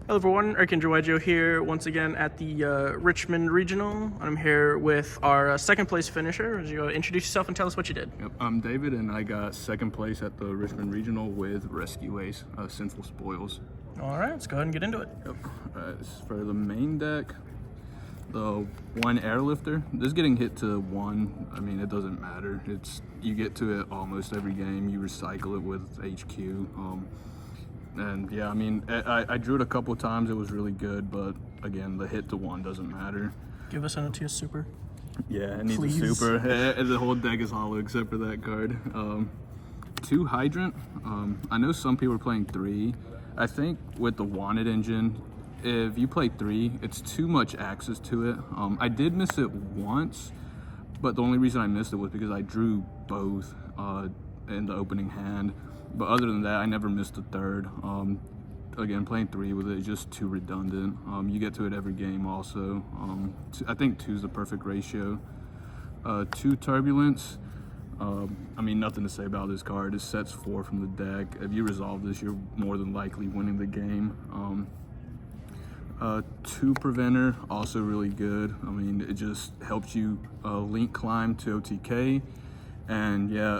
Hello everyone, Joe here once again at the Richmond Regional. I'm here with our second place finisher. Would you introduce yourself and tell us what you did? Yep, I'm David, and I got second place at the Richmond Regional with Rescue Ace, Sinful spoils. All right, let's go ahead and get into it. Yep. For the main deck, the one airlifter. This getting hit to one, I mean, it doesn't matter. You get to it almost every game. You recycle it with HQ. And yeah, I mean, I drew it a couple of times. It was really good, but again, the hit to one doesn't matter. Give us an OTS super. Yeah, it needs Please. a super. The whole deck is hollow except for that card. 2 Hydrant. I know some people are playing 3. I think with the Wanted engine, if you play 3, it's too much access to it. I did miss it once, but the only reason I missed it was because I drew both in the opening hand. But other than that, I never missed a third. Again, playing 3 with it is just too redundant. You get to it every game also. I think 2 is the perfect ratio. 2 Turbulence. I mean, nothing to say about this card. It sets 4 from the deck. If you resolve this, you're more than likely winning the game. 2 Preventer, also really good. I mean, it just helps you link climb to OTK. And yeah,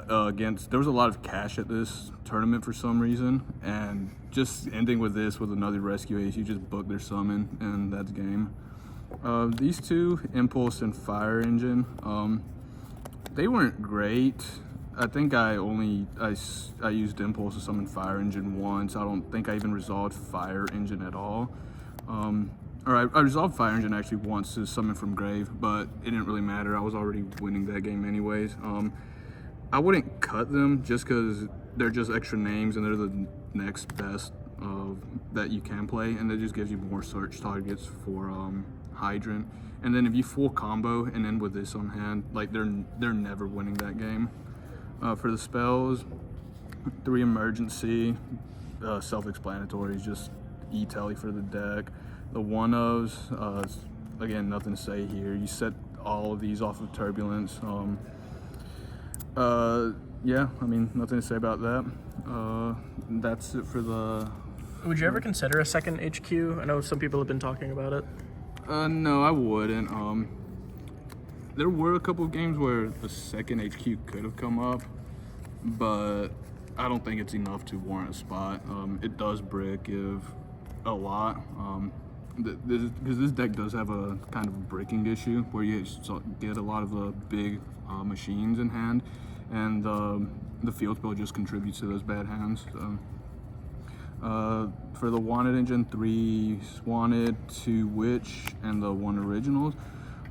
there was a lot of cash at this tournament for some reason, and just ending with this with another Rescue Ace, you just book their summon, and that's game. These 2, Impulse and Fire Engine, they weren't great. I think I used Impulse to summon Fire Engine once. I don't think I even resolved Fire Engine at all. I resolved Fire Engine actually once to summon from Grave, but it didn't really matter. I was already winning that game anyways. I wouldn't cut them just because they're just extra names and they're the next best that you can play, and it just gives you more search targets for Hydrant. And then if you full combo and end with this on hand, like they're never winning that game. For the spells, 3 Emergency, self-explanatory, just E-Telly for the deck. The 1-ofs, again, nothing to say here. You set all of these off of Turbulence. Yeah, I mean, nothing to say about that. That's it for the... Would you ever consider a second HQ? I know some people have been talking about it. No, I wouldn't. There were a couple of games where the second HQ could have come up, but I don't think it's enough to warrant a spot. It does brick if a lot. Because this deck does have a kind of a bricking issue where you get a lot of the big machines in hand, and the field spell just contributes to those bad hands. So, for the Wanted engine, 3 Wanted, 2 Witch, and the 1 Originals.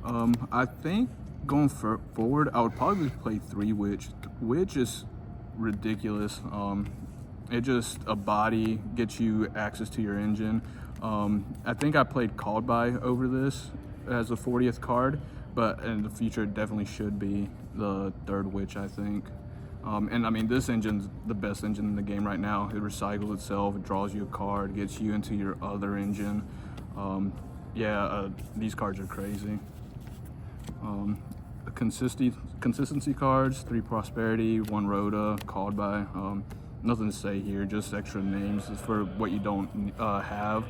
I think going forward, I would probably play 3 Witch. Witch is ridiculous. It just a body gets you access to your engine. I think I played Called By over this as a 40th card, but in the future it definitely should be the 3rd Witch, I think. And I mean, this engine's the best engine in the game right now. It recycles itself, it draws you a card, gets you into your other engine. These cards are crazy. Consistency cards, 3 Prosperity, 1 Rhoda, Called By. Nothing to say here, just extra names for what you don't have.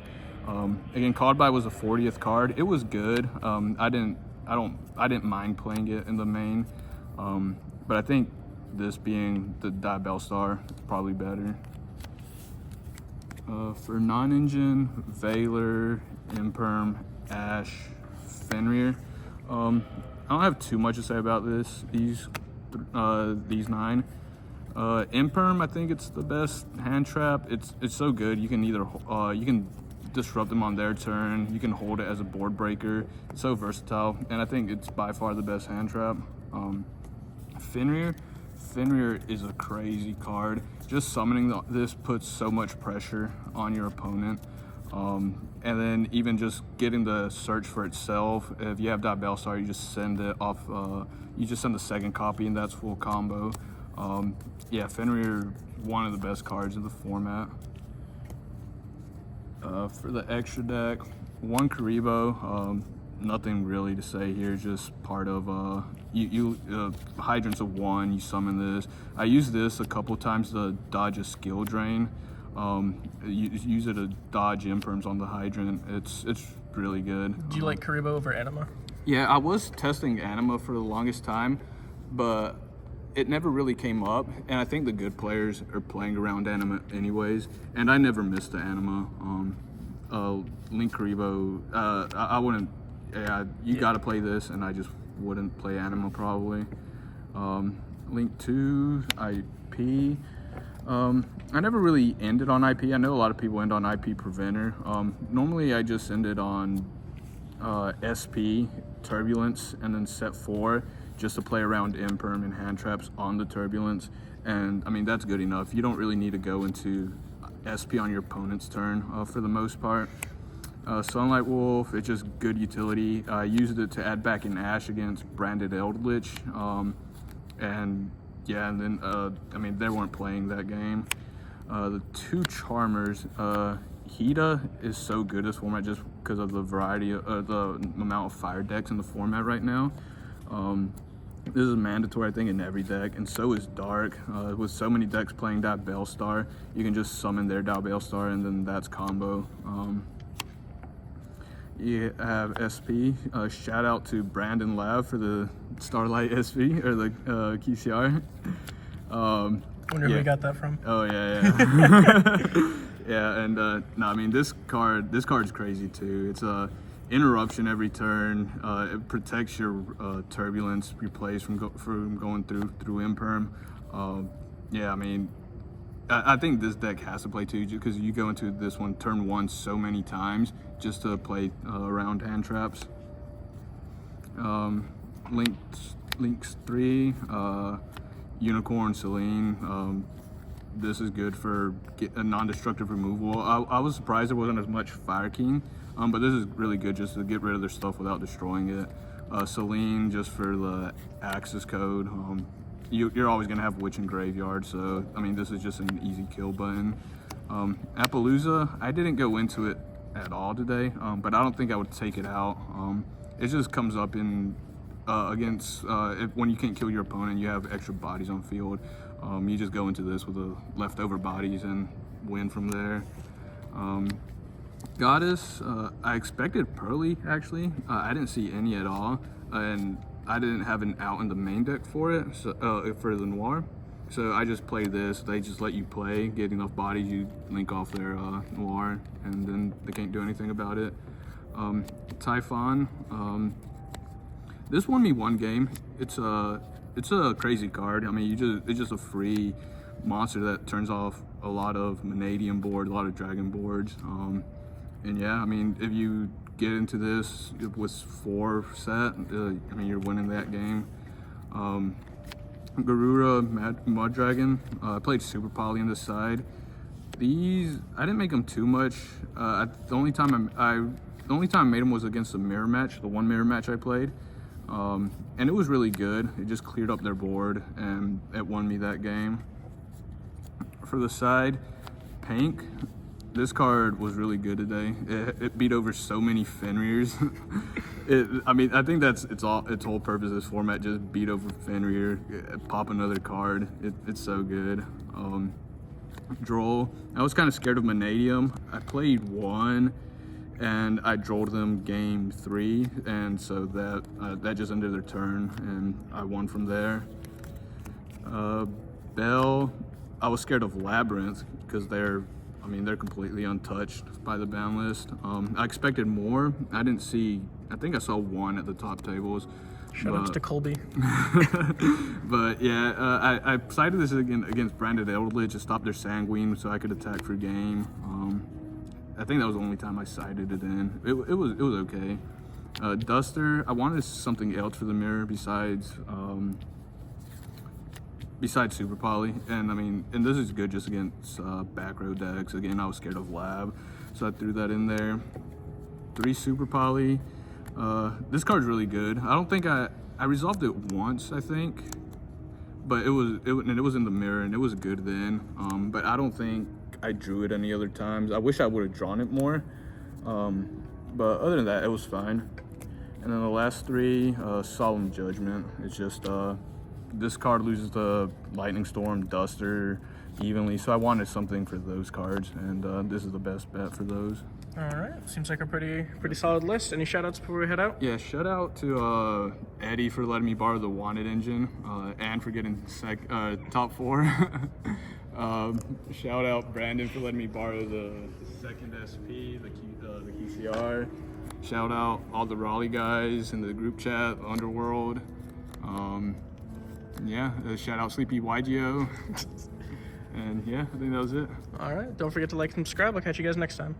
Again, Called By was a 40th card. It was good. I didn't mind playing it in the main, but I think this being the Diabell Star is probably better. For non-engine, Veiler, Imperm, Ash, Fenrir. I don't have too much to say about these 9. Imperm, I think it's the best hand trap. It's so good. You can either you can disrupt them on their turn. You can hold it as a board breaker. It's so versatile, and I think it's by far the best hand trap. Fenrir is a crazy card. Just summoning this puts so much pressure on your opponent. And then even just getting the search for itself. If you have Diabell Star, you just send it off. You just send the second copy, and that's full combo. Fenrir, one of the best cards in the format. For the extra deck, 1 Karibo. Nothing really to say here, just part of Hydrant's a 1, you summon this. I used this a couple times to dodge a skill drain. Use it to dodge imperms on the hydrant. It's really good. Do you like Karibo over Anima? Yeah, I was testing Anima for the longest time, but it never really came up. And I think the good players are playing around Anima anyways. And I never missed the Anima. Link Karibo, I wouldn't. Yeah, you got to play this, and I just wouldn't play Anima probably. Link 2, IP. I never really ended on IP. I know a lot of people end on IP Preventer. Normally I just ended on SP, Turbulence, and then set 4 just to play around Imperm and hand traps on the Turbulence. And I mean, that's good enough. You don't really need to go into SP on your opponent's turn for the most part. Sunlight Wolf, it's just good utility. I used it to add back in Ash against Branded Eldritch. And yeah, and then, I mean, they weren't playing that game. The 2 Charmers, Hida is so good this format just because of the variety of the amount of fire decks in the format right now. This is mandatory, I think, in every deck, and so is Dark. With so many decks playing that Bellstar, you can just summon their Dow Bellstar, and then that's combo. You have SP. Shout out to Brandon Lab for the Starlight SP or the QCR. Wonder who we got that from. Oh yeah. Yeah, and no, I mean this card's crazy too. It's a interruption every turn. It protects your turbulence replays from going through imperm. Yeah, I mean, I think this deck has to play too, because you go into this one turn 1 so many times just to play around hand traps. Links 3, Unicorn, Celine. This is good for a non-destructive removal. I was surprised there wasn't as much Fire King, but this is really good just to get rid of their stuff without destroying it. Celine just for the Axis code. You're always going to have Witch in Graveyard, so I mean this is just an easy kill button. Appaloosa, I didn't go into it at all today, but I don't think I would take it out. It just comes up in against when you can't kill your opponent, you have extra bodies on field. You just go into this with the leftover bodies and win from there. Goddess, I expected Pearly actually. I didn't see any at all, and I didn't have an out in the main deck for it, so, for the Noir. So I just play this. They just let you play, get enough bodies, you link off their Noir, and then they can't do anything about it. Typhon, this won me one game. It's a crazy card. I mean, it's just a free monster that turns off a lot of Vanadium board, a lot of Dragon boards. And yeah, I mean, if you get into this with 4 set, I mean, you're winning that game. Garura, Mud Dragon. I played Super Poly on this side. These, I didn't make them too much. The only time I made them was against the mirror match, the 1 mirror match I played. And it was really good. It just cleared up their board, and it won me that game. For the side, Pink. This card was really good today. It beat over so many Fenrirs. I mean, I think that's its whole purpose of this format, just beat over Fenrir, pop another card. It's so good. Droll. I was kind of scared of Vanadium. I played 1, and I drolled them game 3, and so that just ended their turn, and I won from there. Bell. I was scared of Labyrinth because they're completely untouched by the ban list. I expected more. I think I saw 1 at the top tables. Shout out to Colby. But yeah, I sided this against Branded Eldritch to stop their Sanguine so I could attack for game. I think that was the only time I sided it in. It was okay. Duster, I wanted something else for the mirror besides Super Poly, and I mean, and this is good just against back row decks. Again, I was scared of Lab, so I threw that in there. 3 Super Poly. This card's really good. I don't think I resolved it once, I think, but it was in the mirror, and it was good then. But I don't think I drew it any other times. I wish I would have drawn it more, but other than that, it was fine. And then the last 3, Solemn Judgment. It's just this card loses the Lightning Storm, Duster, evenly. So I wanted something for those cards, and this is the best bet for those. All right, seems like a pretty solid list. Any shout outs before we head out? Yeah, shout out to Eddie for letting me borrow the Wanted engine, and for getting top 4. Shout out Brandon for letting me borrow the second SP, the QCR. Shout out all the Raleigh guys in the group chat, Underworld. Yeah, shout out Sleepy YGO. And yeah, I think that was it. All right, don't forget to like and subscribe. I'll catch you guys next time.